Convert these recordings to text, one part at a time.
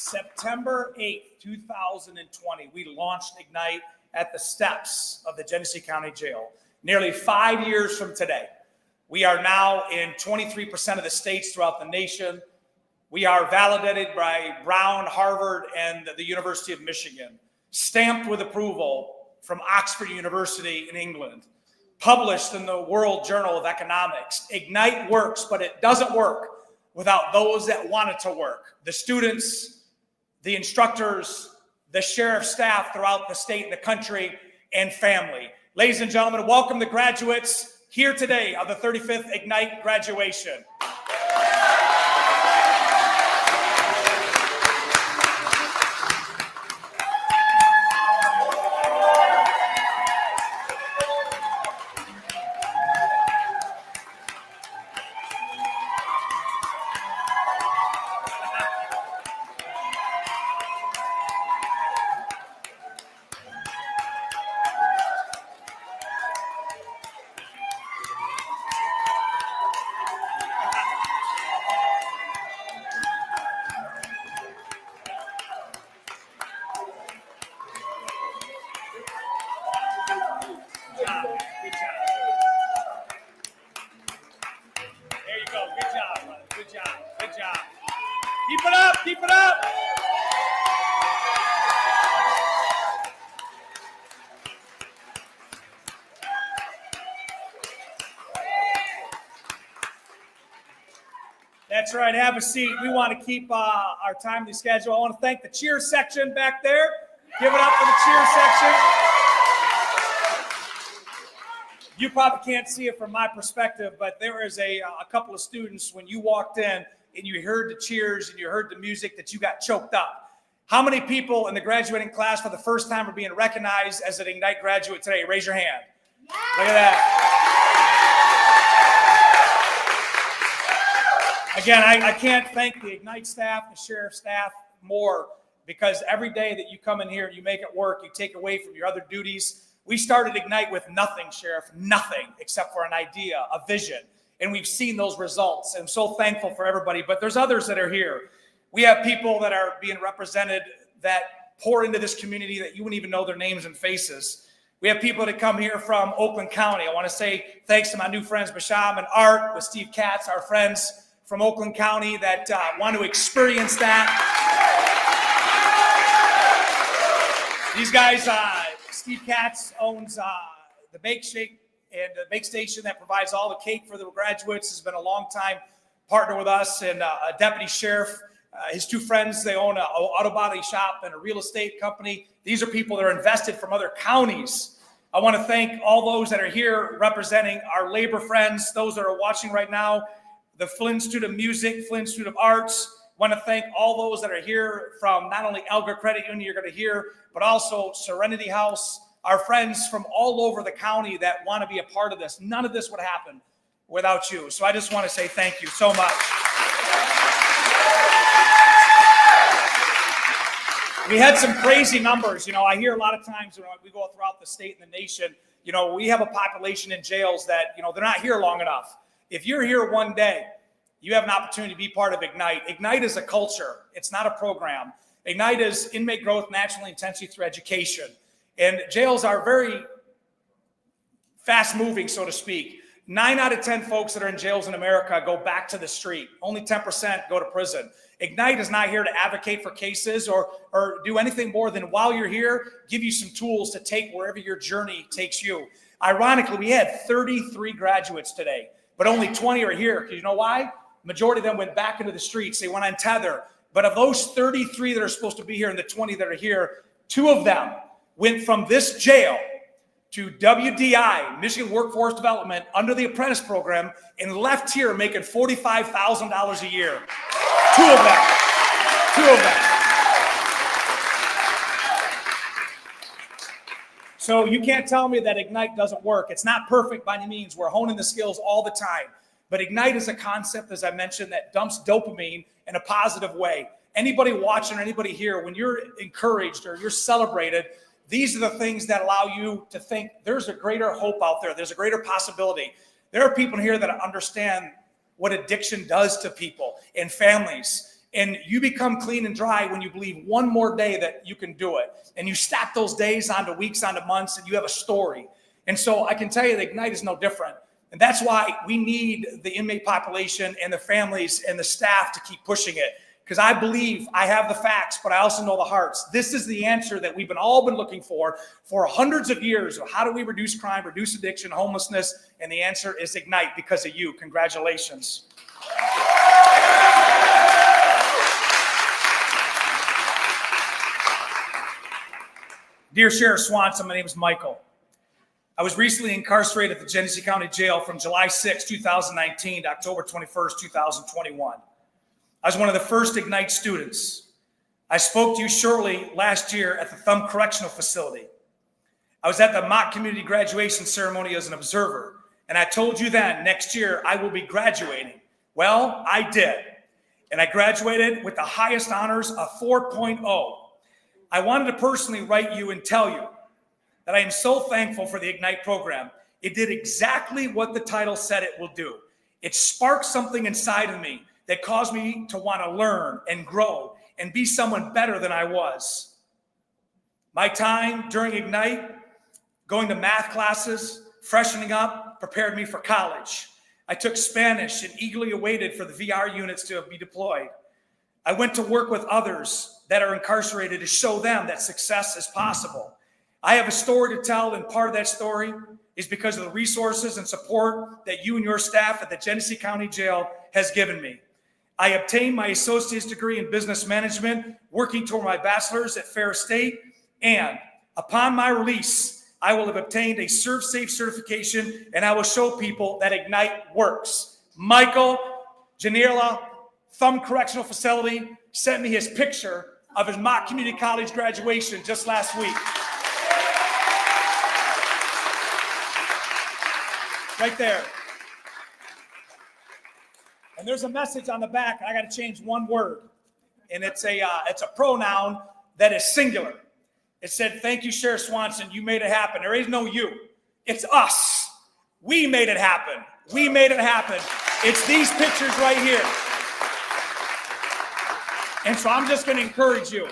September 8th, 2020, we launched Ignite at the steps of the Genesee County Jail. Nearly 5 years from today, we are now in 23% of the states throughout the nation. We are validated by Brown, Harvard, and the University of Michigan, stamped with approval from Oxford University in England, published in the World Journal of Economics. Ignite works, but it doesn't work without those that want it to work. The students, the instructors, the sheriff staff throughout the state and the country, and family. Ladies and gentlemen, welcome the graduates here today of the 35th Ignite graduation. Keep it up, keep it up. That's right, have a seat. We want to keep our timely schedule. I want to thank the cheer section back there. Give it up for the cheer section. You probably can't see it from my perspective, but there is a couple of students, when you walked in and you heard the cheers and you heard the music, that you got choked up. How many people in the graduating class for the first time are being recognized as an Ignite graduate today? Raise your hand. Yeah. Look at that. Again, I can't thank the Ignite staff, the sheriff staff more, because every day that you come in here and you make it work, you take away from your other duties. We started Ignite with nothing, Sheriff, nothing except for an idea, a vision. And we've seen those results. I'm so thankful for everybody. But there's others that are here. We have people that are being represented that pour into this community that you wouldn't even know their names and faces. We have people that come here from Oakland County. I want to say thanks to my new friends, Basham and Art, with Steve Katz, our friends from Oakland County that want to experience that. These guys, Steve Katz owns the Bake Shake and the Bake Station that provides all the cake for the graduates. Has been a long time partner with us, and a deputy sheriff. His two friends, they own an auto body shop and a real estate company. These are people that are invested from other counties. I want to thank all those that are here representing our labor friends, those that are watching right now, the Flynn Institute of Music, Flynn Institute of Arts. I want to thank all those that are here from not only Elgar Credit Union you're going to hear, but also Serenity House, our friends from all over the county that want to be a part of this. None of this would happen without you. So I just want to say thank you so much. We had some crazy numbers. You know, I hear a lot of times when we go throughout the state and the nation, you know, we have a population in jails that, you know, they're not here long enough. If you're here one day, you have an opportunity to be part of Ignite. Ignite is a culture. It's not a program. Ignite is inmate growth naturally intensity through education. And jails are very fast moving, so to speak. 9 out of 10 folks that are in jails in America go back to the street. Only 10% go to prison. Ignite is not here to advocate for cases or do anything more than, while you're here, give you some tools to take wherever your journey takes you. Ironically, we had 33 graduates today, but only 20 are here. Because you know why? Majority of them went back into the streets. They went on tether. But of those 33 that are supposed to be here and the 20 that are here, 2 of them went from this jail to WDI, Michigan Workforce Development, under the apprentice program, and left here making $45,000 a year. 2 of them. 2 of them. So you can't tell me that Ignite doesn't work. It's not perfect by any means. We're honing the skills all the time. But Ignite is a concept, as I mentioned, that dumps dopamine in a positive way. Anybody watching or anybody here, when you're encouraged or you're celebrated, these are the things that allow you to think there's a greater hope out there. There's a greater possibility. There are people here that understand what addiction does to people and families. And you become clean and dry when you believe one more day that you can do it. And you stack those days onto weeks, onto months, and you have a story. And so I can tell you that Ignite is no different. And that's why we need the inmate population and the families and the staff to keep pushing it. Because I believe I have the facts, but I also know the hearts. This is the answer that we've all been looking for hundreds of years. Of how do we reduce crime, reduce addiction, homelessness? And the answer is Ignite, because of you. Congratulations. Dear Sheriff Swanson, my name is Michael. I was recently incarcerated at the Genesee County Jail from July 6, 2019 to October 21st, 2021. I was one of the first Ignite students. I spoke to you shortly last year at the Thumb Correctional Facility. I was at the mock community graduation ceremony as an observer, and I told you then, next year I will be graduating. Well, I did, and I graduated with the highest honors, a 4.0. I wanted to personally write you and tell you that I am so thankful for the Ignite program. It did exactly what the title said it will do. It sparked something inside of me that caused me to want to learn and grow and be someone better than I was. My time during Ignite, going to math classes, freshening up, prepared me for college. I took Spanish and eagerly awaited for the VR units to be deployed. I went to work with others that are incarcerated to show them that success is possible. I have a story to tell, and part of that story is because of the resources and support that you and your staff at the Genesee County Jail has given me. I obtained my associate's degree in business management, working toward my bachelor's at Ferris State, and upon my release, I will have obtained a Serve Safe certification, and I will show people that Ignite works. Michael Janela, Thumb Correctional Facility, sent me his picture of his mock community college graduation just last week. Right there. And there's a message on the back. I got to change one word, and it's a pronoun that is singular. It said, "Thank you, Sheriff Swanson. You made it happen." There is no you. It's us. We made it happen. We made it happen. It's these pictures right here. And so I'm just going to encourage you,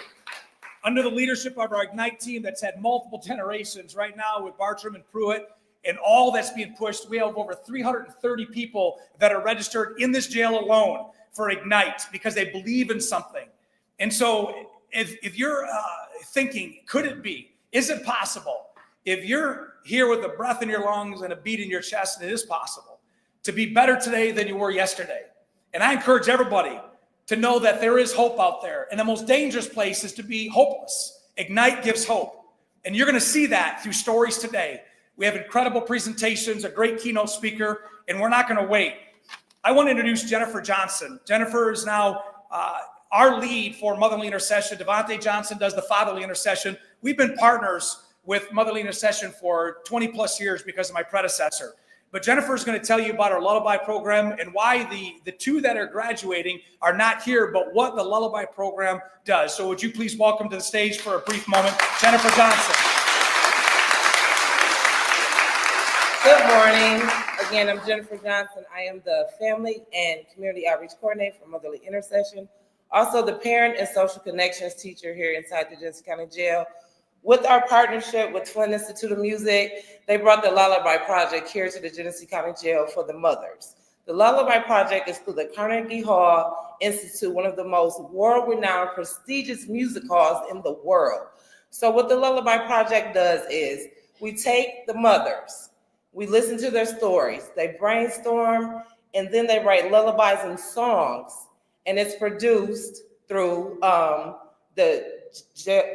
under the leadership of our Ignite team that's had multiple generations right now with Bartram and Pruitt, and all that's being pushed, we have over 330 people that are registered in this jail alone for Ignite because they believe in something. And so if you're thinking, could it be? Is it possible? If you're here with a breath in your lungs and a beat in your chest, it is possible to be better today than you were yesterday. And I encourage everybody to know that there is hope out there. And the most dangerous place is to be hopeless. Ignite gives hope. And you're going to see that through stories today. We have incredible presentations, a great keynote speaker, and we're not going to wait. I want to introduce Jennifer Johnson. Jennifer is now our lead for Motherly Intercession. Devontae Johnson does the Fatherly Intercession. We've been partners with Motherly Intercession for 20 plus years because of my predecessor. But Jennifer is going to tell you about our Lullaby program and why the two that are graduating are not here, but what the Lullaby program does. So would you please welcome to the stage for a brief moment, Jennifer Johnson. Good morning. Again, I'm Jennifer Johnson. I am the Family and Community Outreach Coordinator for Motherly Intercession. Also the Parent and Social Connections teacher here inside the Genesee County Jail. With our partnership with Flint Institute of Music, they brought the Lullaby Project here to the Genesee County Jail for the mothers. The Lullaby Project is through the Carnegie Hall Institute, one of the most world-renowned, prestigious music halls in the world. So what the Lullaby Project does is we take the mothers, we listen to their stories, they brainstorm, and then they write lullabies and songs. And it's produced through the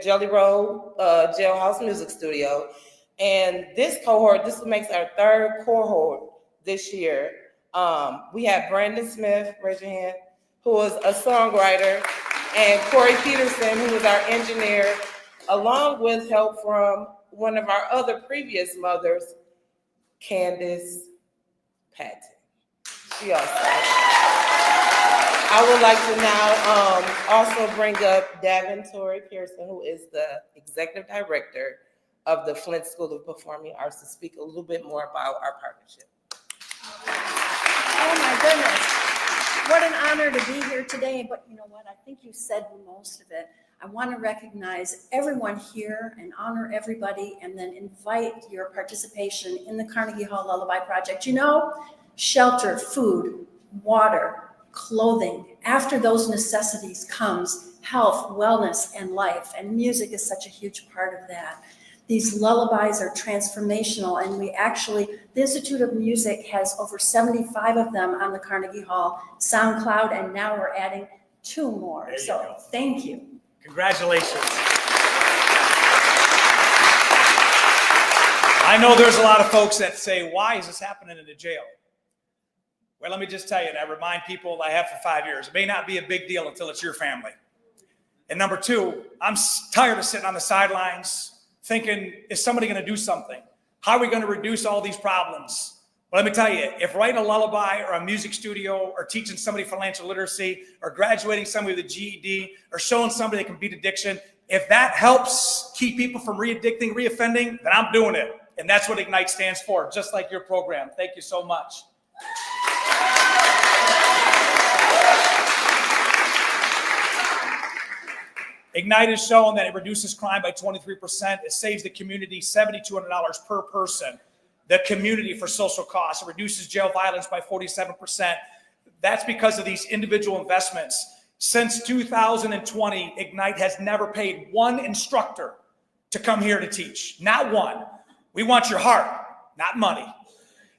Jelly Roll Jailhouse Music Studio. And this cohort, this makes our third cohort this year. We have Brandon Smith, raise your hand, who is a songwriter, and Corey Peterson, who is our engineer, along with help from one of our other previous mothers, Candace Patton. She also. I would like to now also bring up Davin Torrey Pearson, who is the Executive Director of the Flint School of Performing Arts, to speak a little bit more about our partnership. Oh my goodness. What an honor to be here today, but you know what? I think you said most of it. I want to recognize everyone here and honor everybody and then invite your participation in the Carnegie Hall Lullaby Project. You know, shelter, food, water, clothing. After those necessities comes health, wellness, and life, and music is such a huge part of that. These lullabies are transformational, and the Institute of Music has over 75 of them on the Carnegie Hall SoundCloud, and now we're adding 2 more. So thank you. Congratulations. I know there's a lot of folks that say, why is this happening in the jail? Well, let me just tell you, and I remind people I have for 5 years, it may not be a big deal until it's your family. And number 2, I'm tired of sitting on the sidelines thinking, is somebody going to do something? How are we going to reduce all these problems? Well, let me tell you, if writing a lullaby or a music studio or teaching somebody financial literacy or graduating somebody with a GED or showing somebody that can beat addiction, if that helps keep people from re-addicting, re-offending, then I'm doing it. And that's what Ignite stands for, just like your program. Thank you so much. Ignite has shown that it reduces crime by 23%. It saves the community $7,200 per person. The community for social costs. It reduces jail violence by 47%. That's because of these individual investments. Since 2020, Ignite has never paid one instructor to come here to teach. Not one. We want your heart, not money.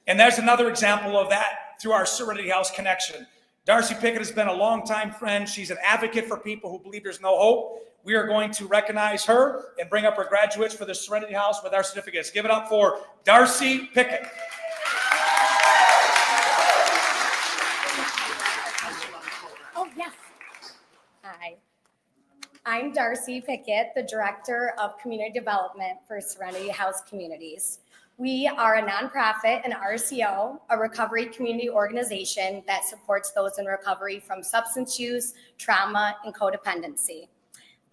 And there's another example of that through our Serenity House connection. Darcy Pickett has been a longtime friend. She's an advocate for people who believe there's no hope. We are going to recognize her and bring up our graduates for the Serenity House with our certificates. Give it up for Darcy Pickett. Oh, yes. Hi. I'm Darcy Pickett, the Director of Community Development for Serenity House Communities. We are a nonprofit and RCO, a recovery community organization that supports those in recovery from substance use, trauma, and codependency.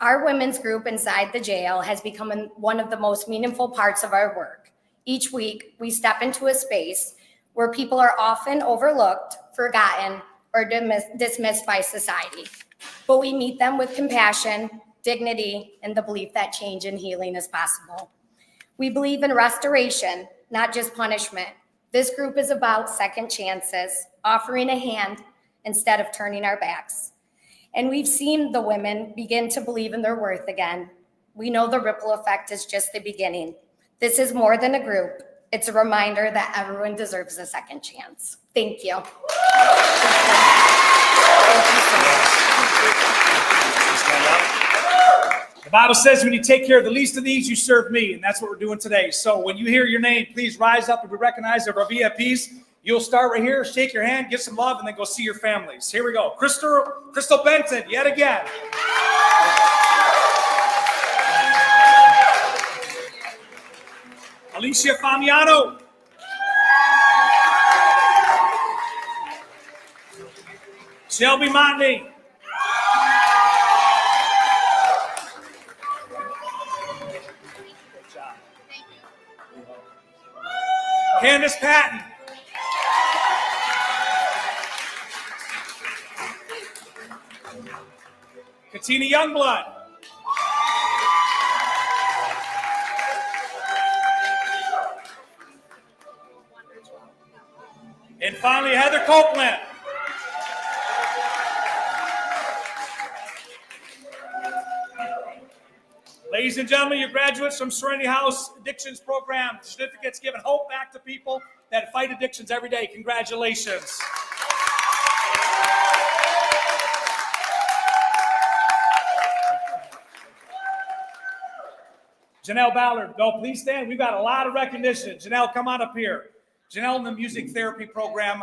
Our women's group inside the jail has become one of the most meaningful parts of our work. Each week, we step into a space where people are often overlooked, forgotten, or dismissed by society. But we meet them with compassion, dignity, and the belief that change and healing is possible. We believe in restoration, not just punishment. This group is about second chances, offering a hand instead of turning our backs. And we've seen the women begin to believe in their worth again. We know the ripple effect is just the beginning. This is more than a group. It's a reminder that everyone deserves a second chance. Thank you. The Bible says when you take care of the least of these, you serve me, and that's what we're doing today. So when you hear your name, please rise up and be recognized as our VIPs. You'll start right here, shake your hand, give some love, and then go see your families. Here we go. Crystal Benton, yet again. Alicia Famiano. Shelby Montney. Candace Patton. Katina Youngblood. And finally, Heather Copeland. Ladies and gentlemen, your graduates from Serenity House Addictions Program, certificates giving hope back to people that fight addictions every day. Congratulations. Janelle Ballard, no, please stand. We've got a lot of recognition. Janelle, come on up here. Janelle in the music therapy program,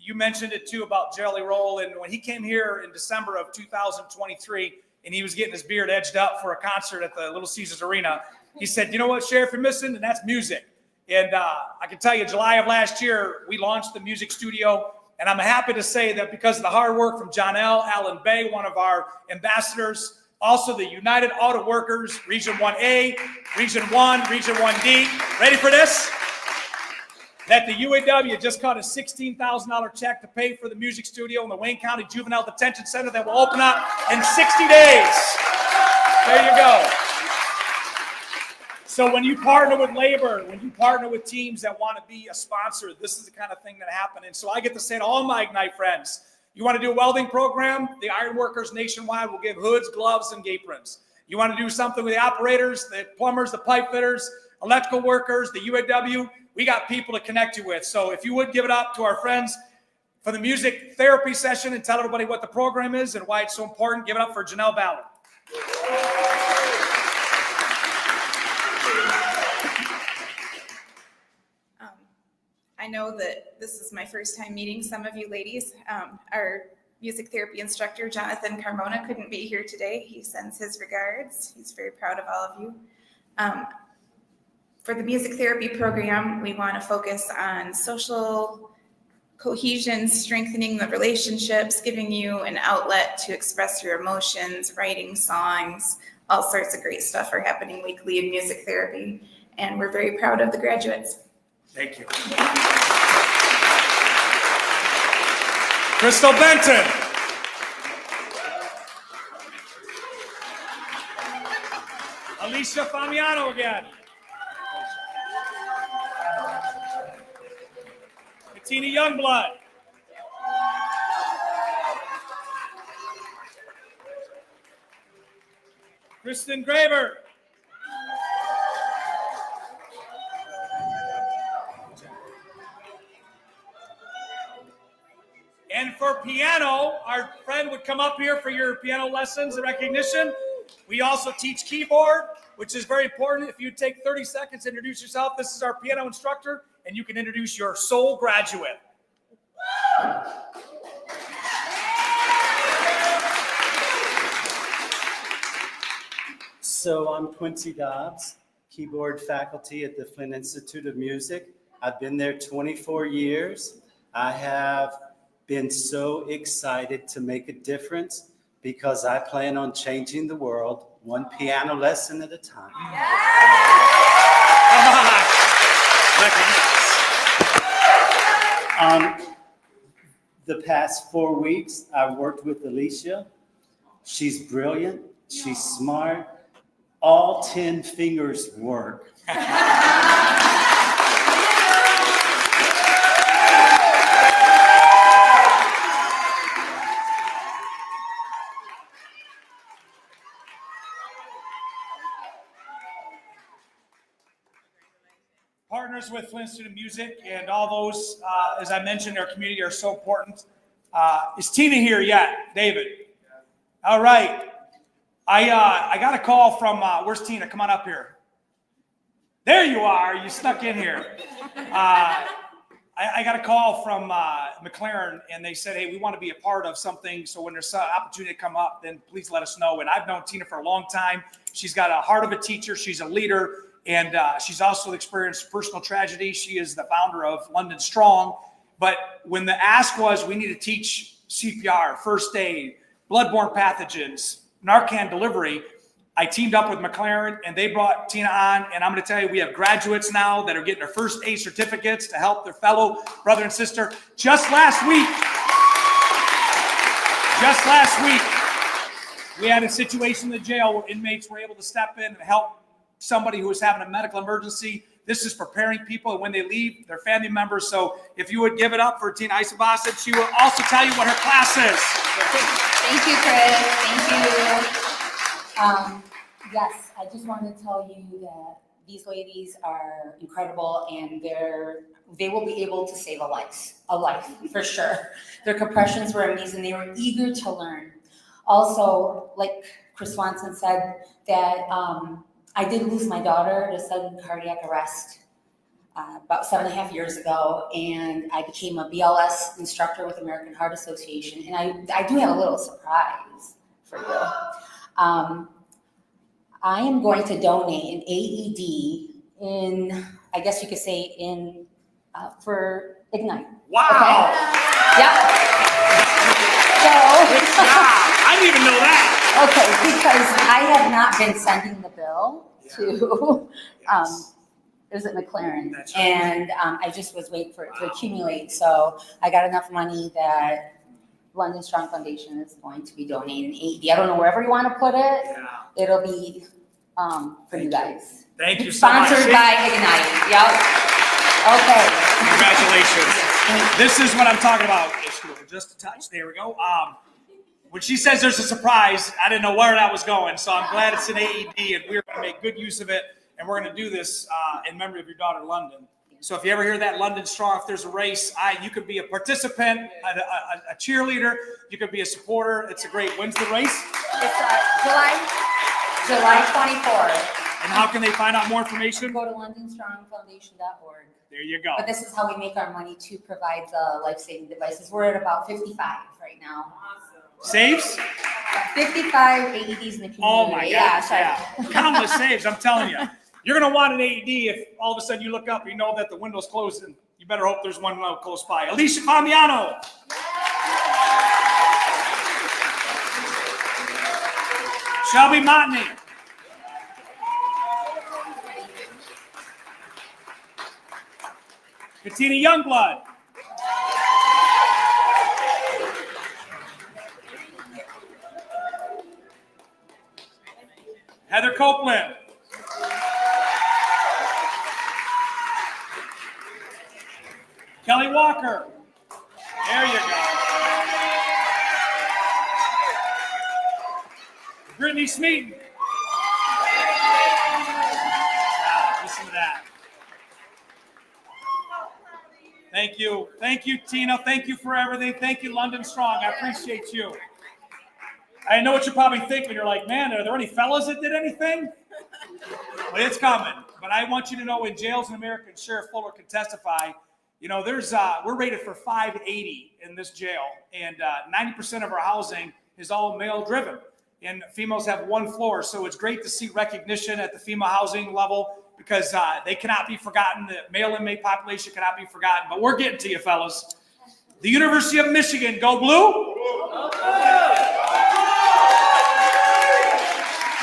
you mentioned it too about Jelly Roll. And when he came here in December of 2023, and he was getting his beard edged up for a concert at the Little Caesars Arena, he said, you know what, Sheriff, you're missing? And that's music. And I can tell you, July of last year, we launched the music studio. And I'm happy to say that because of the hard work from John L. Allen Bay, one of our ambassadors, also the United Auto Workers, Region 1A, Region 1, Region 1D. Ready for this? that the UAW just cut a $16,000 check to pay for the music studio in the Wayne County Juvenile Detention Center that will open up in 60 days. There you go. So when you partner with labor, when you partner with teams that want to be a sponsor, this is the kind of thing that happens. And so I get to say to all my Ignite friends, you want to do a welding program? The iron workers nationwide will give hoods, gloves, and aprons. You want to do something with the operators, the plumbers, the pipe fitters, electrical workers, the UAW, we got people to connect you with. So if you would give it up to our friends for the music therapy session and tell everybody what the program is and why it's so important, give it up for Janelle Ballard. I know that this is my first time meeting some of you ladies. Our music therapy instructor, Jonathan Carmona, couldn't be here today. He sends his regards. He's very proud of all of you. For the music therapy program, we want to focus on social cohesion, strengthening the relationships, giving you an outlet to express your emotions, writing songs, all sorts of great stuff are happening weekly in music therapy. And we're very proud of the graduates. Thank you. Crystal Benton. Alicia Famiano again. Katina Youngblood. Kristen Graver. And for piano, our friend would come up here for your piano lessons and recognition. We also teach keyboard, which is very important. If you take 30 seconds to introduce yourself, this is our piano instructor, and you can introduce your sole graduate. So I'm Quincy Dobbs, keyboard faculty at the Flint Institute of Music. I've been there 24 years. I have been so excited to make a difference because I plan on changing the world one piano lesson at a time. The past 4 weeks, I've worked with Alicia. She's brilliant. She's smart. All 10 fingers work. Partners with Flint Institute of Music and all those, as I mentioned, in our community are so important. Is Tina here yet, David? All right. I got a call from, where's Tina? Come on up here. There you are. You snuck in here. I got a call from McLaren, and they said, hey, we want to be a part of something. So when there's an opportunity to come up, then please let us know. And I've known Tina for a long time. She's got a heart of a teacher. She's a leader. And she's also experienced personal tragedy. She is the founder of London Strong. But when the ask was, we need to teach CPR, first aid, bloodborne pathogens, Narcan delivery, I teamed up with McLaren, and they brought Tina on. And I'm going to tell you, we have graduates now that are getting their first aid certificates to help their fellow brother and sister. Just last week, we had a situation in the jail where inmates were able to step in and help somebody who was having a medical emergency. This is preparing people, and when they leave, their family members. So if you would give it up for Tina Isabasic, she will also tell you what her class is. Thank you, Chris. Thank you. Yes, I just wanted to tell you that these ladies are incredible, and they will be able to save a life for sure. Their compressions were amazing. They were eager to learn. Also, like Chris Swanson said, that I did lose my daughter to sudden cardiac arrest about 7.5 years ago, and I became a BLS instructor with American Heart Association. And I do have a little surprise for you. I am going to donate an AED in, I guess you could say, for Ignite. Wow. Okay. Yep. So, I didn't even know that. Okay, because I have not been sending the bill to It was at McLaren. That's right. And I just was waiting for it to accumulate. So I got enough money that London Strong Foundation is going to be donating AED. I don't know wherever you want to put it. Yeah. It'll be for you guys. Thank you so much. Sponsored by Ignite. Yep. Okay. Congratulations. This is what I'm talking about. Just a touch. There we go. When she says there's a surprise, I didn't know where that was going. So I'm glad it's an AED, and we're going to make good use of it. And we're going to do this in memory of your daughter, London. So if you ever hear that London Strong, if there's a race, you could be a participant, a cheerleader. You could be a supporter. It's a great. When's the race? It's July 24th. And how can they find out more information? Go to londonstrongfoundation.org. There you go. But this is how we make our money to provide the life-saving devices. We're at about 55 right now. Saves? 55 AEDs in the community. Oh my Yeah, God. Yeah. Countless saves, I'm telling you. You're going to want an AED if all of a sudden you look up and you know that the window's closed, and you better hope there's one close by. Alicia Famiano. Shelby Montney. Katina Youngblood. Heather Copeland. Kelly Walker. There you go. Brittany Smeaton. Listen to that. Thank you. Thank you, Tina. Thank you for everything. Thank you, London Strong. I appreciate you. I know what you're probably thinking. You're like, man, are there any fellas that did anything? Well, it's coming. But I want you to know in jails in America, and Sheriff Fuller can testify, you know, we're rated for 580 in this jail, and 90% of our housing is all male driven, and females have one floor. So it's great to see recognition at the female housing level, because they cannot be forgotten. The male inmate population cannot be forgotten. But we're getting to you, fellas. The University of Michigan, go blue.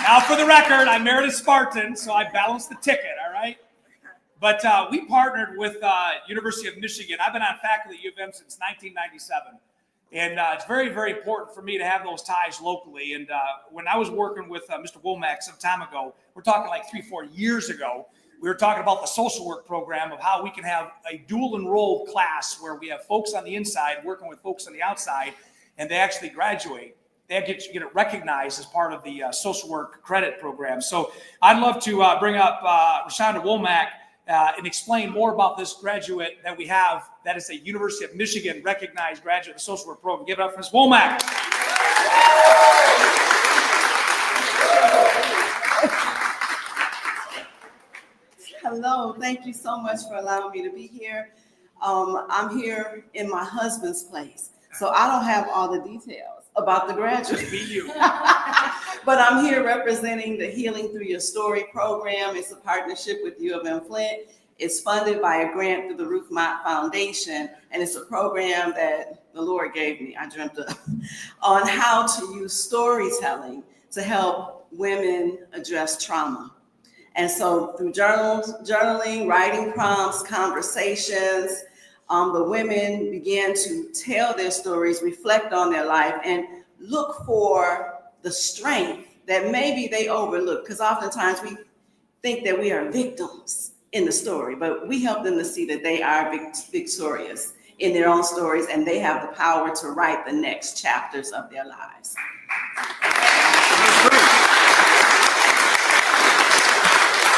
Now, for the record, I'm Meredith Spartan, so I balanced the ticket, all right? But we partnered with University of Michigan. I've been on faculty at U of M since 1997. And it's very, very important for me to have those ties locally. And when I was working with Mr. Womack some time ago, we're talking like 3-4 years ago, we were talking about the social work program of how we can have a dual enrolled class where we have folks on the inside working with folks on the outside, and they actually graduate. They get it recognized as part of the social work credit program. So I'd love to bring up Rashonda Womack and explain more about this graduate that we have that is a University of Michigan recognized graduate of the social work program. Give it up for Ms. Womack. Hello, thank you so much for allowing me to be here. I'm here in my husband's place, so I don't have all the details about the graduate. Be you. But I'm here representing the Healing Through Your Story program. It's a partnership with U of M Flint. It's funded by a grant through the Ruth Mott Foundation, and it's a program that the Lord gave me, I dreamt of, on how to use storytelling to help women address trauma. And so through journaling, writing prompts, conversations, the women began to tell their stories, reflect on their life, and look for the strength that maybe they overlook, because oftentimes we think that we are victims in the story, but we help them to see that they are victorious in their own stories, and they have the power to write the next chapters of their lives.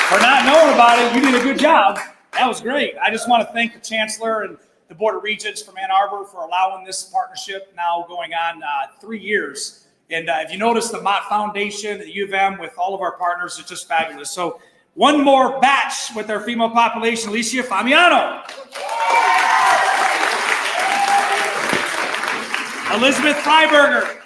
For not knowing about it, you did a good job. That was great. I just want to thank the Chancellor and the Board of Regents from Ann Arbor for allowing this partnership now going on 3 years. And if you notice, the Mott Foundation, the U of M, with all of our partners, is just fabulous. So one more batch with our female population, Alicia Famiano. Elizabeth Freiberger.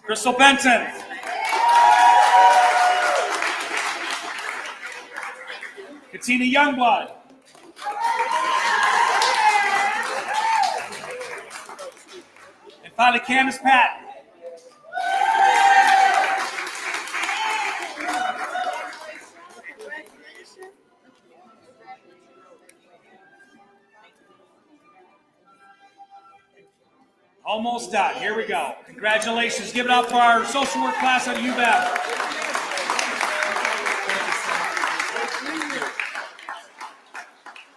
Crystal Benton. Katina Youngblood. And Finally, Candace Patton. Almost done. Here we go. Congratulations. Give it up for our social work class at UBEM.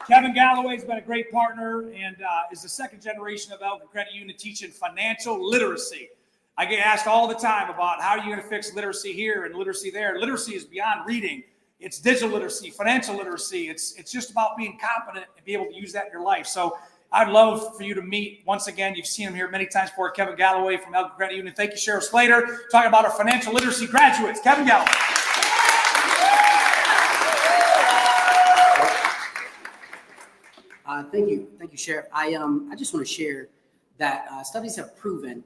Kevin Galloway's been a great partner and is the second generation of Elgin Credit Union teaching financial literacy. I get asked all the time about how are you going to fix literacy here and literacy there. Literacy is beyond reading. It's digital literacy, financial literacy. It's just about being competent and be able to use that in your life. So I'd love for you to meet, once again, you've seen him here many times before, Kevin Galloway from Elgin Credit Union. Thank you, Sheriff Slater, talking about our financial literacy graduates. Kevin Galloway. Thank you, Sheriff. I just want to share that studies have proven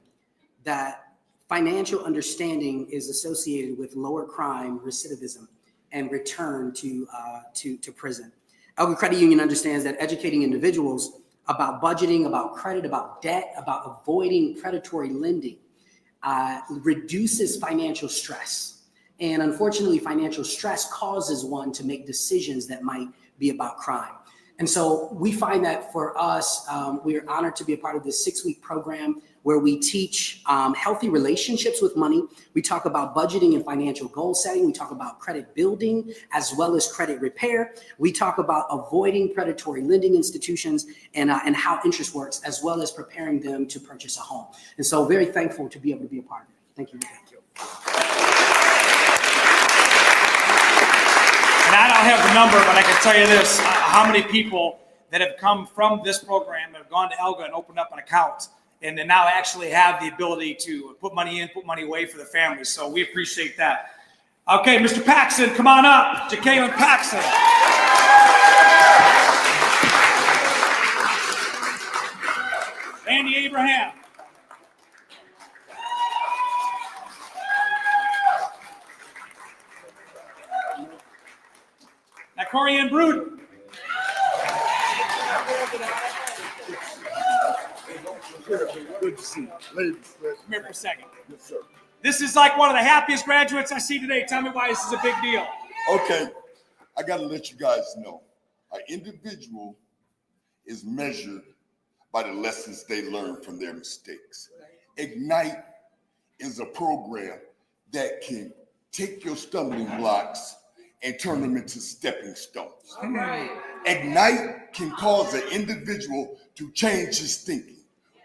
that financial understanding is associated with lower crime, recidivism, and return to prison. Elgin Credit Union understands that educating individuals about budgeting, about credit, about debt, about avoiding predatory lending reduces financial stress. And unfortunately, financial stress causes one to make decisions that might be about crime. And so we find that for us, we are honored to be a part of this 6-week program where we teach healthy relationships with money. We talk about budgeting and financial goal setting. We talk about credit building as well as credit repair. We talk about avoiding predatory lending institutions and how interest works, as well as preparing them to purchase a home. And so very thankful to be able to be a part of it. Thank you. Thank you. And I don't have the number, but I can tell you this, how many people that have come from this program have gone to Elga and opened up an account and then now actually have the ability to put money in, put money away for the families. So we appreciate that. Okay, Mr. Paxson, come on up. Jacqueline Paxson. Randy Abraham. Now, Corianne Bruden. Good to see you. Ladies, Come here for a second. yes, sir. This is like one of the happiest graduates I see today. Tell me why this is a big deal. Okay, I got to let you guys know. An individual is measured by the lessons they learn from their mistakes. Ignite is a program that can take your stumbling blocks and turn them into stepping stones. Right. Ignite can cause an individual to change his thinking.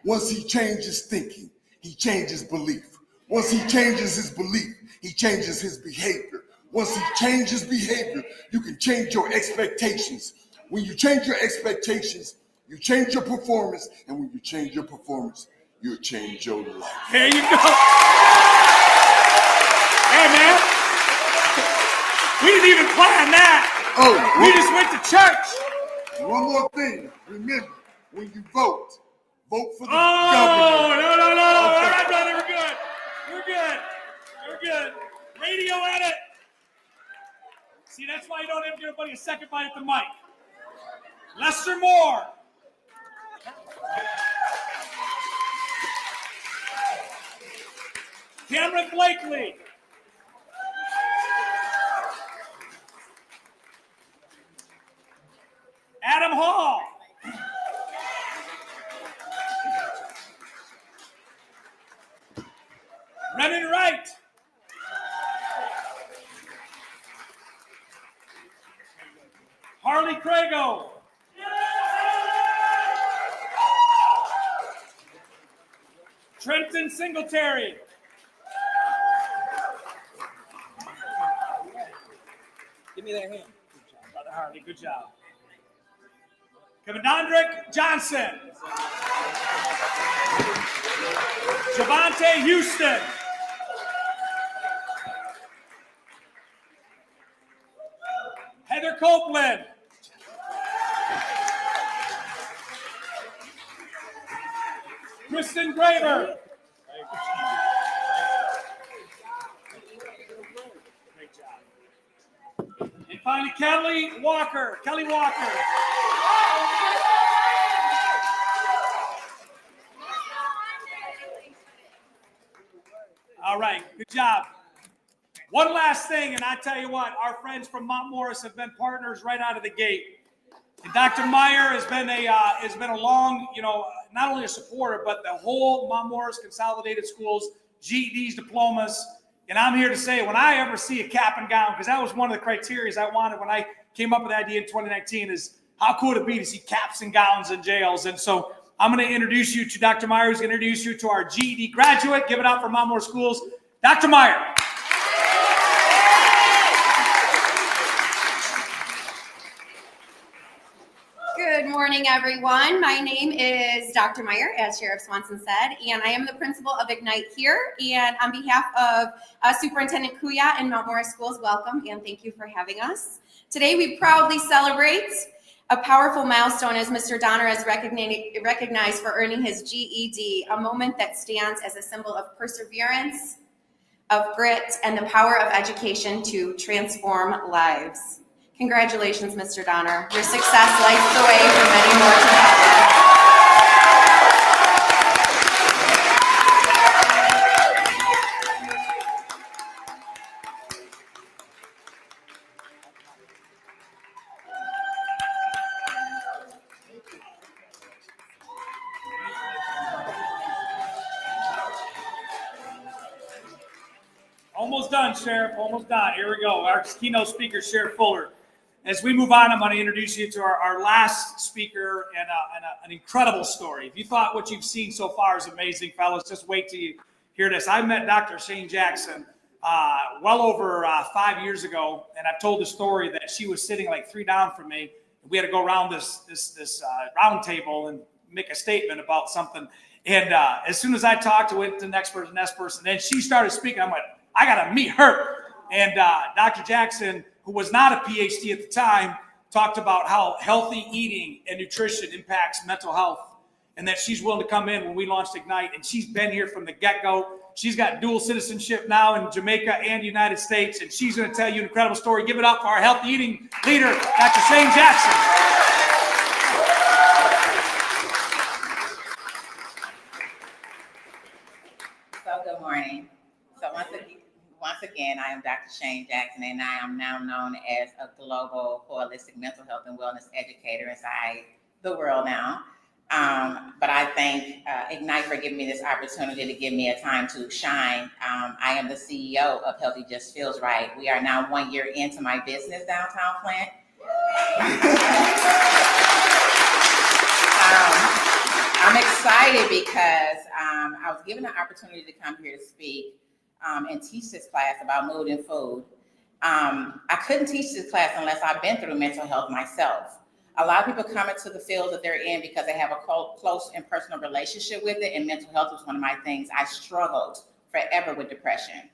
Once he changes thinking, he changes belief. Once he changes his belief, he changes his behavior. Once he changes behavior, you can change your expectations. When you change your expectations, you change your performance. And when you change your performance, you'll change your life. There you go. Hey, man. We didn't even plan that. Oh, We just went to church. one more thing. Remember, when you vote for the Oh, governor. no. All Okay. right, brother, we're good. We're good. Radio edit. See, that's why you don't ever give everybody a second bite at the mic. Lester Moore. Cameron Blakely. Adam Hall. Brennan Wright. Harley Crago. Trenton Singletary. Give me that hand. Good job, Brother Harley. Good job. Kevin Dondrick Johnson. Javante Houston. Heather Copeland. Kristen Graver. Great job. And finally, Kelly Walker. All right, good job. One last thing, and I tell you what, our friends from Mount Morris have been partners right out of the gate. And Dr. Meyer has been a long, not only a supporter, but the whole Mount Morris Consolidated Schools, GEDs, diplomas. And I'm here to say, when I ever see a cap and gown, because that was one of the criteria I wanted when I came up with the idea in 2019, is how cool would it be to see caps and gowns in jails? And so I'm going to introduce you to Dr. Meyer, who's going to introduce you to our GED graduate. Give it up for Mount Morris Schools, Dr. Meyer. Good morning, everyone. My name is Dr. Meyer, as Sheriff Swanson said, and I am the principal of Ignite here. And on behalf of Superintendent Kuya and Mount Morris Schools, welcome and thank you for having us. Today, we proudly celebrate a powerful milestone as Mr. Donner is recognized for earning his GED, a moment that stands as a symbol of perseverance, of grit, and the power of education to transform lives. Congratulations, Mr. Donner. Your success lights the way for many more to follow. Almost done, Sheriff, almost done. Here we go. Our keynote speaker, Sheriff Fuller. As we move on, I'm going to introduce you to our last speaker and an incredible story. If you thought what you've seen so far is amazing, fellas, just wait till you hear this. I met Dr. Shane Jackson well over 5 years ago, and I've told the story that she was sitting like 3 down from me. We had to go around this round table and make a statement about something. And as soon as I talked, I went to the next person, then she started speaking. I'm like, I got to meet her. And Dr. Jackson, who was not a PhD at the time, talked about how healthy eating and nutrition impacts mental health, and that she's willing to come in when we launched Ignite. And she's been here from the get-go. She's got dual citizenship now in Jamaica and the United States, and she's going to tell you an incredible story. Give it up for our healthy eating leader, Dr. Shane Jackson. So good morning. So once again, I am Dr. Shane Jackson, and I am now known as a global holistic mental health and wellness educator inside the world now. But I thank Ignite for giving me this opportunity to give me a time to shine. I am the CEO of Healthy Just Feels Right. We are now 1 year into my business, Downtown Flint. I'm excited because I was given an opportunity to come here to speak and teach this class about mood and food. I couldn't teach this class unless I've been through mental health myself. A lot of people come into the field that they're in because they have a close and personal relationship with it, and mental health was one of my things. I struggled forever with depression.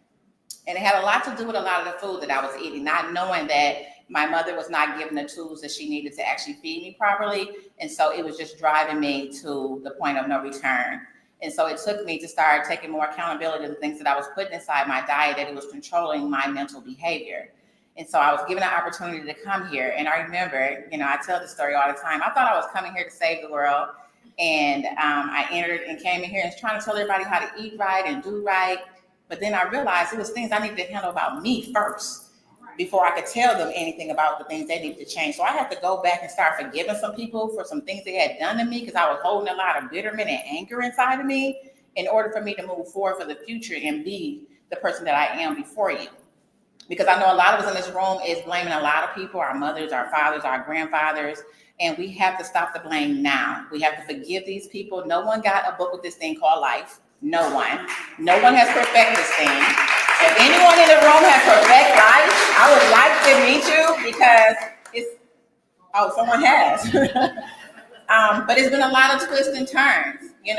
And it had a lot to do with a lot of the food that I was eating, not knowing that my mother was not given the tools that she needed to actually feed me properly. And so it was just driving me to the point of no return. And so it took me to start taking more accountability to the things that I was putting inside my diet, that it was controlling my mental behavior. And so I was given an opportunity to come here. And I remember, I tell this story all the time. I thought I was coming here to save the world. And I entered and came in here and was trying to tell everybody how to eat right and do right. But then I realized it was things I needed to handle about me first before I could tell them anything about the things they needed to change. So I had to go back and start forgiving some people for some things they had done to me, because I was holding a lot of bitterment and anger inside of me in order for me to move forward for the future and be the person that I am before you. Because I know a lot of us in this room is blaming a lot of people, our mothers, our fathers, our grandfathers, and we have to stop the blame now. We have to forgive these people. No one got a book with this thing called life. No one. No one has perfected this thing. If anyone in the room has perfect life, I would like to meet you, because someone has. But it's been a lot of twists and turns, and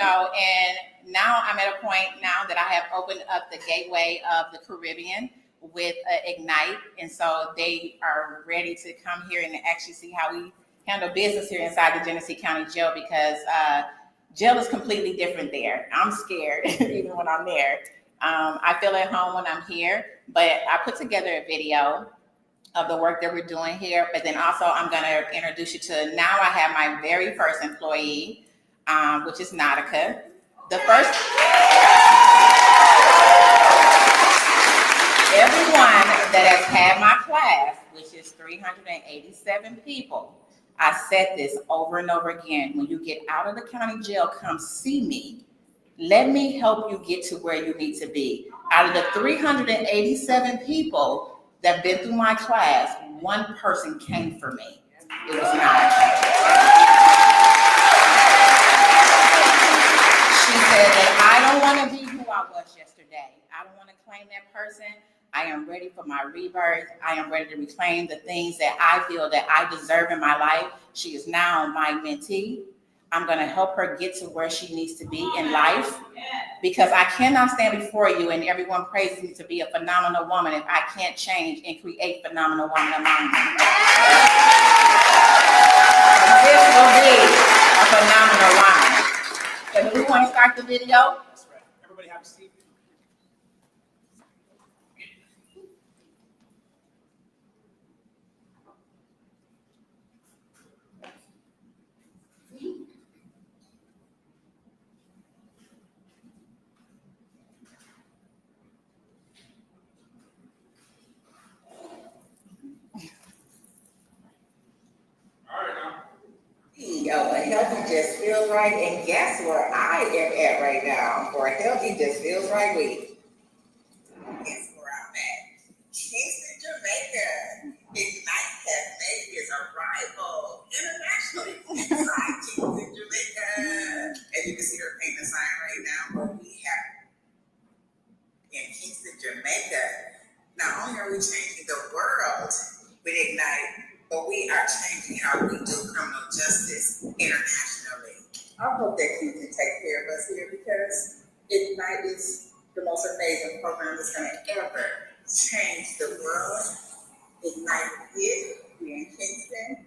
now I'm at a point now that I have opened up the gateway of the Caribbean with Ignite. And so they are ready to come here and actually see how we handle business here inside the Genesee County Jail, because jail is completely different there. I'm scared even when I'm there. I feel at home when I'm here, but I put together a video of the work that we're doing here. But then also I'm going to introduce you to, now I have my very first employee, which is Nautica. The first everyone that has had my class, which is 387 people, I said this over and over again. When you get out of the county jail, come see me. Let me help you get to where you need to be. Out of the 387 people that have been through my class, one person came for me. It was not. She said that I don't want to be who I was yesterday. I don't want to claim that person. I am ready for my rebirth. I am ready to reclaim the things that I feel that I deserve in my life. She is now my mentee. I'm going to help her get to where she needs to be in life, because I cannot stand before you and everyone praises me to be a phenomenal woman if I can't change and create phenomenal women among them. This will be a phenomenal woman. So do we want to start the video? That's right. Everybody have a seat. Yo, a healthy just feels right, and guess where I am at right now for a healthy just feels right week. Guess where I'm at? Kingston, Jamaica. Ignite Cafe is arrival internationally inside Kingston, Jamaica. As you can see, they're painting the sign right now, but we have in Kingston, Jamaica. Not only are we changing the world with Ignite, but we are changing how we do criminal justice internationally. I hope that you can take care of us here, because Ignite is the most amazing program that's going to ever change the world. Ignite is here in Kingston.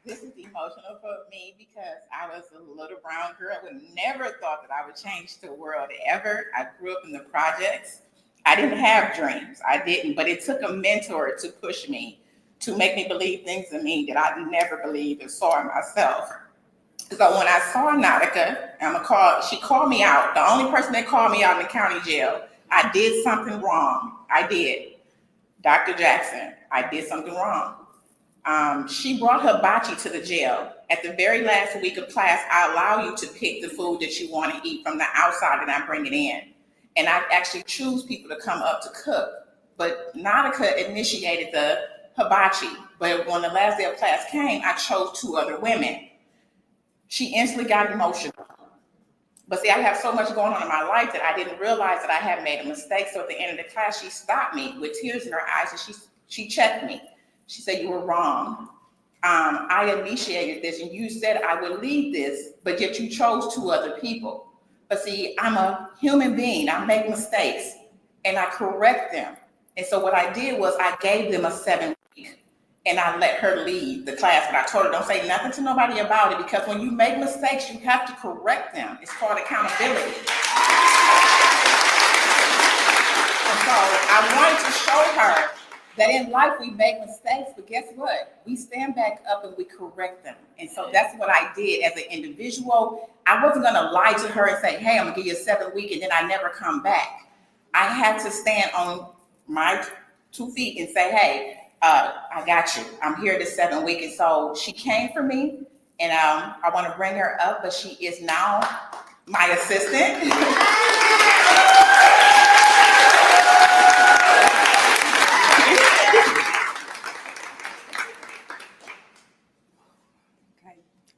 This is emotional for me because I was a little brown girl who never thought that I would change the world ever. I grew up in the projects. I didn't have dreams. I didn't, but it took a mentor to push me, to make me believe things in me that I never believed or saw in myself. So when I saw Nautica, she called me out. The only person that called me out in the county jail. I did something wrong. I did. Dr. Jackson, I did something wrong. She brought hibachi to the jail. At the very last week of class, I allow you to pick the food that you want to eat from the outside and I bring it in. And I actually choose people to come up to cook. but Nautica initiated the hibachi. But when the last day of class came, I chose 2 other women. She instantly got emotional. But see, I have so much going on in my life that I didn't realize that I had made a mistake. So at the end of the class, she stopped me with tears in her eyes and she checked me. She said, "You were wrong. I initiated this and you said I would lead this, but yet you chose 2 other people." But see, I'm a human being. I make mistakes and I correct them. And so what I did was I gave them a 7-week and I let her lead the class. But I told her, don't say nothing to nobody about it, because when you make mistakes, you have to correct them. It's called accountability. And so I wanted to show her that in life we make mistakes, but guess what? We stand back up and we correct them. And so that's what I did as an individual. I wasn't gonna lie to her and say, "Hey, I'm gonna give you a 7-week," and then I never come back. I had to stand on my 2 feet and say, "Hey, I got you. I'm here this 7 week." And so she came for me, and I want to bring her up, but she is now my assistant.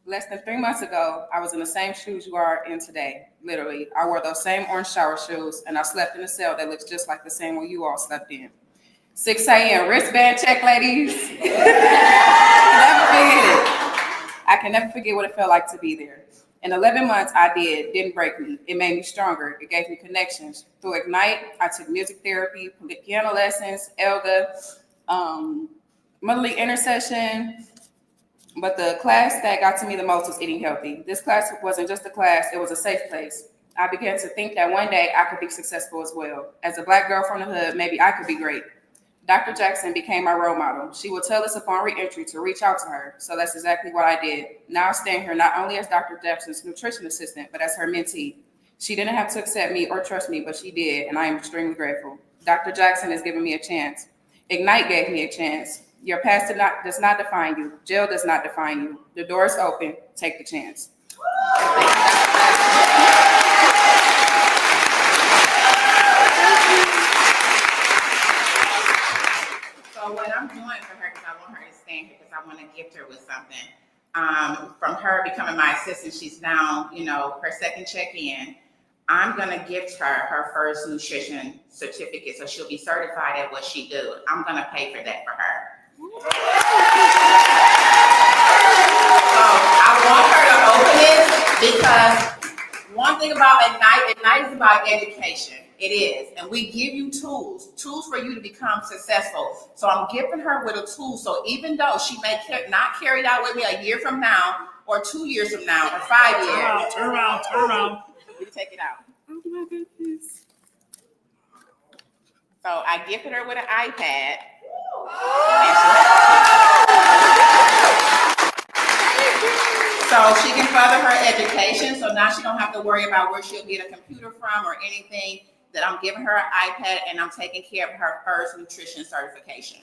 Less than 3 months ago, I was in the same shoes you are in today. Literally, I wore those same orange shower shoes, and I slept in a cell that looks just like the same one you all slept in. 6 a.m. wristband check, ladies. Never forget it. I can never forget what it felt like to be there. In 11 months, didn't break me. It made me stronger. It gave me connections. Through Ignite, I took music therapy, piano lessons, ELGA, monthly intercession. But the class that got to me the most was eating healthy. This class wasn't just a class, it was a safe place. I began to think that one day I could be successful as well. As a Black girl from the hood, maybe I could be great. Dr. Jackson became my role model. She would tell us upon re-entry to reach out to her. So that's exactly what I did. Now I stand here not only as Dr. Jackson's nutrition assistant, but as her mentee. She didn't have to accept me or trust me, but she did, and I am extremely grateful. Dr. Jackson has given me a chance. Ignite gave me a chance. Your past does not define you. Jail does not define you. The door is open. Take the chance. So what I'm doing for her, because I want her to stand here, because I want to gift her with something. From her becoming my assistant, she's now, her second check-in. I'm going to gift her first nutrition certificate, so she'll be certified at what she do. I'm going to pay for that for her. So I want her to open it, because one thing about Ignite is about education. It is. And we give you tools for you to become successful. So I'm giving her with a tool. So even though she may not carry it out with me a year from now, or 2 years from now, or 5 years. Turn around. You take it out. Oh my goodness. So I gifted her with an iPad. So she can further her education. So now she don't have to worry about where she'll get a computer from or anything. That I'm giving her an iPad, and I'm taking care of her first nutrition certification.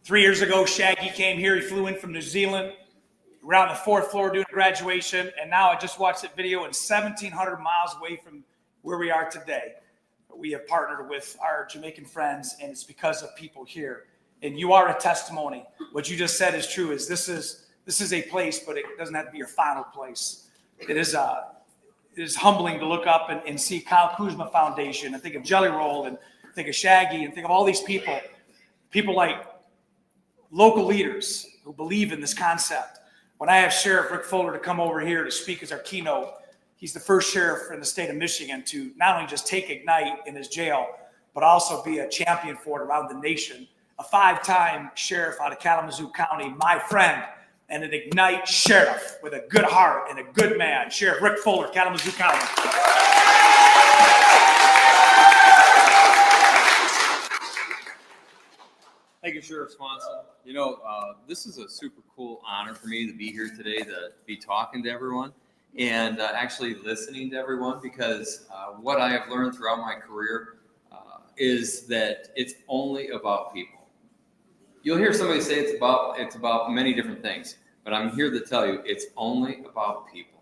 Three years ago, Shaggy came here. He flew in from New Zealand. We're on the 4th floor doing graduation, and now I just watched that video, and 1,700 miles away from where we are today. We have partnered with our Jamaican friends, and it's because of people here. And you are a testimony. What you just said is true. This is a place, but it doesn't have to be your final place. It is humbling to look up and see Kyle Kuzma Foundation, and think of Jelly Roll, and think of Shaggy, and think of all these people like local leaders who believe in this concept. When I have Sheriff Rick Fuller to come over here to speak as our keynote, he's the first sheriff in the state of Michigan to not only just take Ignite in his jail, but also be a champion for it around the nation. A 5-time sheriff out of Kalamazoo County, my friend, and an Ignite sheriff with a good heart and a good man, Sheriff Rick Fuller, Kalamazoo County. Thank you, Sheriff Swanson. This is a super cool honor for me to be here today, to be talking to everyone. And actually listening to everyone, because what I have learned throughout my career is that it's only about people. You'll hear somebody say it's about many different things, but I'm here to tell you it's only about people.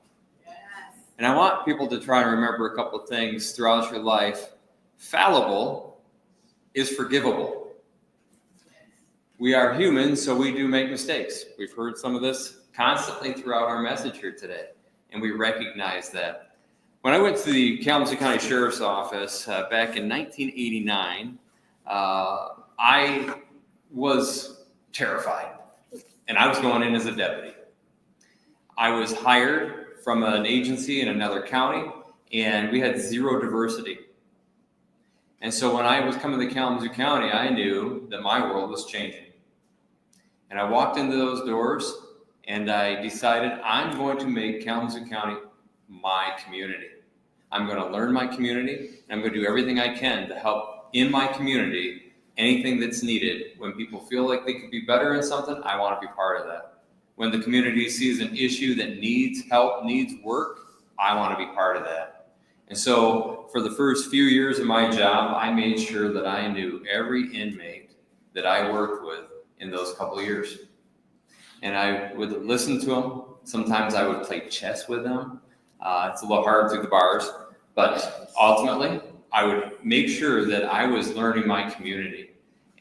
And I want people to try and remember a couple of things throughout your life. Fallible is forgivable. We are human, so we do make mistakes. We've heard some of this constantly throughout our message here today, and we recognize that. When I went to the Kalamazoo County Sheriff's Office back in 1989, I was terrified, and I was going in as a deputy. I was hired from an agency in another county, and we had zero diversity. And so when I was coming to Kalamazoo County, I knew that my world was changing. And I walked into those doors, and I decided I'm going to make Kalamazoo County my community. I'm going to learn my community, and I'm going to do everything I can to help in my community, anything that's needed. When people feel like they could be better in something, I want to be part of that. When the community sees an issue that needs help, needs work, I want to be part of that. And so for the first few years of my job, I made sure that I knew every inmate that I worked with in those couple of years. And I would listen to them. Sometimes I would play chess with them. It's a little hard through the bars, but ultimately I would make sure that I was learning my community.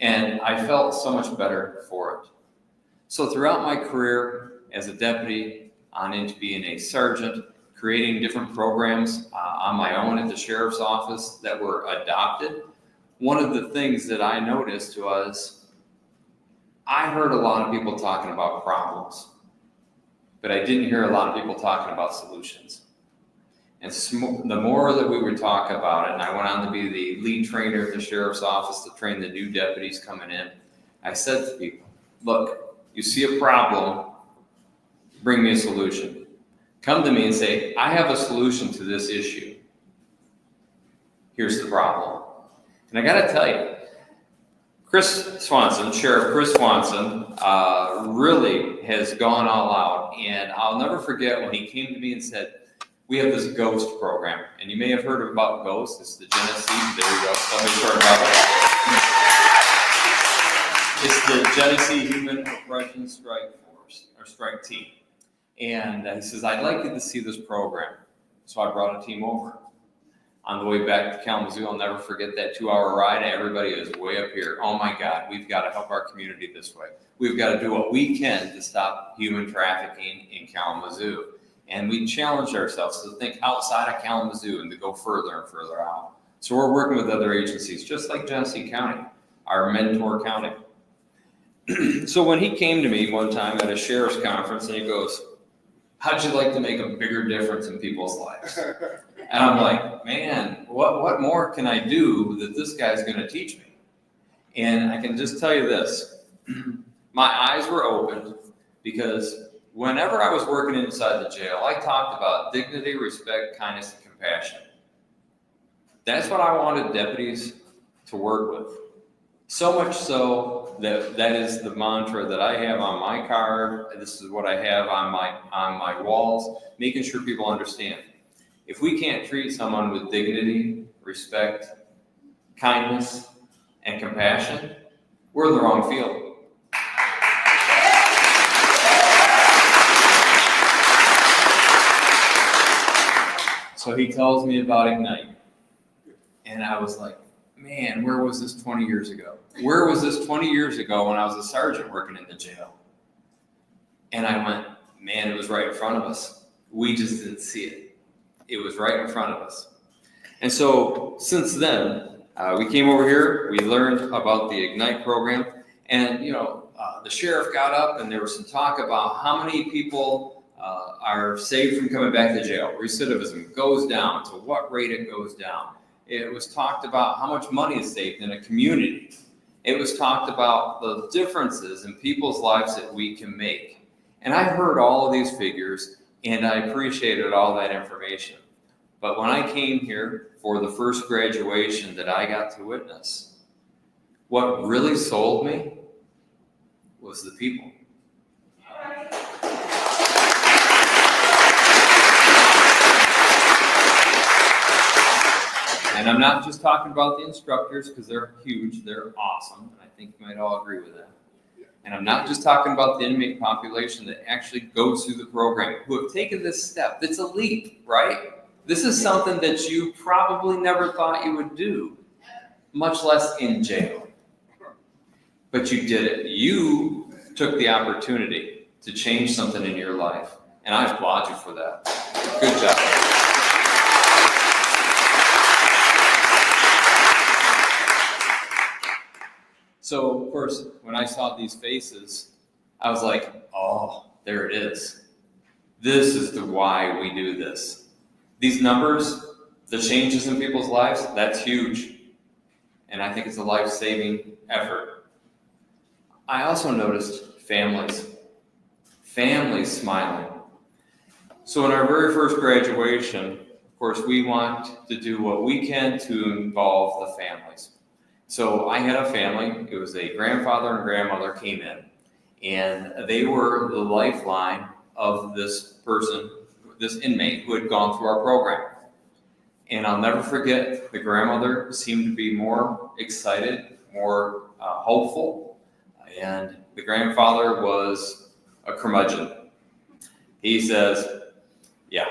And I felt so much better for it. So throughout my career as a deputy, on into being a sergeant, creating different programs on my own at the sheriff's office that were adopted, one of the things that I noticed was I heard a lot of people talking about problems, but I didn't hear a lot of people talking about solutions. And the more that we would talk about it, and I went on to be the lead trainer at the sheriff's office to train the new deputies coming in, I said to people, look, you see a problem, bring me a solution. Come to me and say, I have a solution to this issue. Here's the problem. And I got to tell you, Sheriff Chris Swanson, really has gone all out. And I'll never forget when he came to me and said, we have this GHOST program. And you may have heard about GHOST. It's the Genesee. There you go. Somebody's heard about it. It's the Genesee Human Oppression Strike Force, or Strike Team. And he says, I'd like you to see this program. So I brought a team over. On the way back to Kalamazoo, I'll never forget that 2-hour ride. Everybody is way up here. Oh my God, we've got to help our community this way. We've got to do what we can to stop human trafficking in Kalamazoo. And we challenged ourselves to think outside of Kalamazoo and to go further and further out. So we're working with other agencies, just like Genesee County, our mentor county. So when he came to me one time at a sheriff's conference and he goes, how'd you like to make a bigger difference in people's lives? And I'm like, man, what more can I do that this guy's going to teach me? And I can just tell you this. My eyes were opened because whenever I was working inside the jail, I talked about dignity, respect, kindness, and compassion. That's what I wanted deputies to work with. So much so that is the mantra that I have on my card. This is what I have on my walls, making sure people understand. If we can't treat someone with dignity, respect, kindness, and compassion, we're in the wrong field. So he tells me about Ignite. And I was like, man, where was this 20 years ago? Where was this 20 years ago when I was a sergeant working in the jail? And I went, man, it was right in front of us. We just didn't see it. It was right in front of us. And so since then, we came over here, we learned about the Ignite program, and the sheriff got up and there was some talk about how many people are saved from coming back to jail. Recidivism goes down, to what rate it goes down. It was talked about how much money is saved in a community. It was talked about the differences in people's lives that we can make. And I heard all of these figures and I appreciated all that information. But when I came here for the first graduation that I got to witness, what really sold me was the people. And I'm not just talking about the instructors because they're huge, they're awesome, and I think you might all agree with that. and I'm not just talking about the inmate population that actually goes through the program, who have taken this step. That's a leap, right? This is something that you probably never thought you would do, much less in jail. But you did it. You took the opportunity to change something in your life, and I applaud you for that. Good job. So, of course, when I saw these faces, I was like, oh, there it is. This is the why we do this. These numbers, the changes in people's lives, that's huge. And I think it's a life-saving effort. I also noticed families smiling. So in our very first graduation, of course, we want to do what we can to involve the families. So I had a family, it was a grandfather and grandmother came in, and they were the lifeline of this person, this inmate who had gone through our program. And I'll never forget, the grandmother seemed to be more excited, more hopeful, and the grandfather was a curmudgeon. He says, yeah,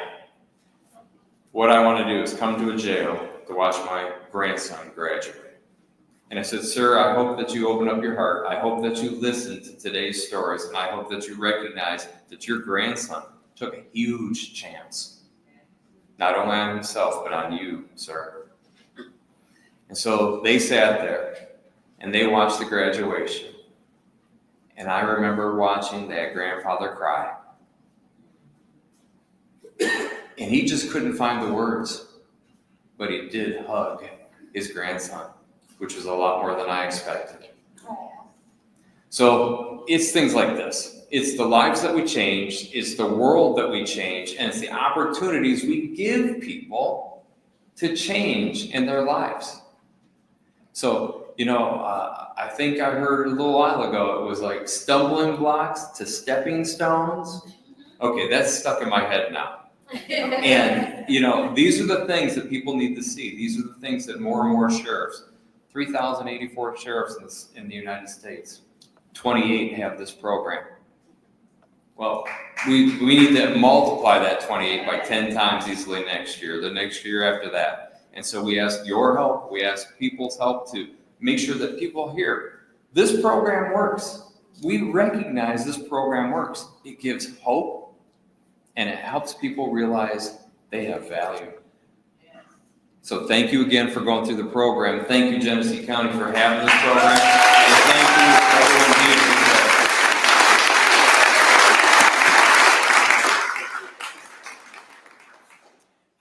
what I want to do is come to a jail to watch my grandson graduate. And I said, sir, I hope that you open up your heart. I hope that you listen to today's stories, and I hope that you recognize that your grandson took a huge chance, not only on himself, but on you, sir. And so they sat there, and they watched the graduation. And I remember watching that grandfather cry. And he just couldn't find the words, but he did hug his grandson, which was a lot more than I expected. So it's things like this. It's the lives that we change, it's the world that we change, and it's the opportunities we give people to change in their lives. So, I think I heard a little while ago, it was like stumbling blocks to stepping stones. Okay, that's stuck in my head now. And, these are the things that people need to see. These are the things that more and more sheriffs, 3,084 sheriffs in the United States, 28 have this program. Well, we need to multiply that 28 by 10 times easily next year, the next year after that. And so we ask your help, we ask people's help to make sure that people hear, this program works. We recognize this program works. It gives hope, and it helps people realize they have value. So thank you again for going through the program. Thank you, Genesee County, for having this program. And thank you for everyone being here today.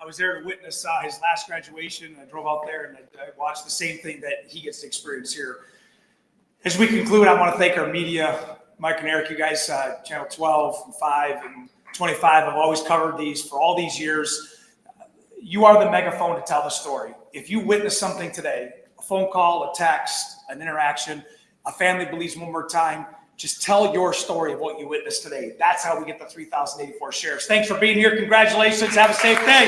I was there to witness his last graduation. I drove out there and I watched the same thing that he gets to experience here. As we conclude, I want to thank our media, Mike and Eric, you guys, Channel 12, 5, and 25 have always covered these for all these years. You are the megaphone to tell the story. If you witness something today, a phone call, a text, an interaction, a family believes one more time, just tell your story of what you witnessed today. That's how we get the 3,084 sheriffs. Thanks for being here. Congratulations. Have a safe day.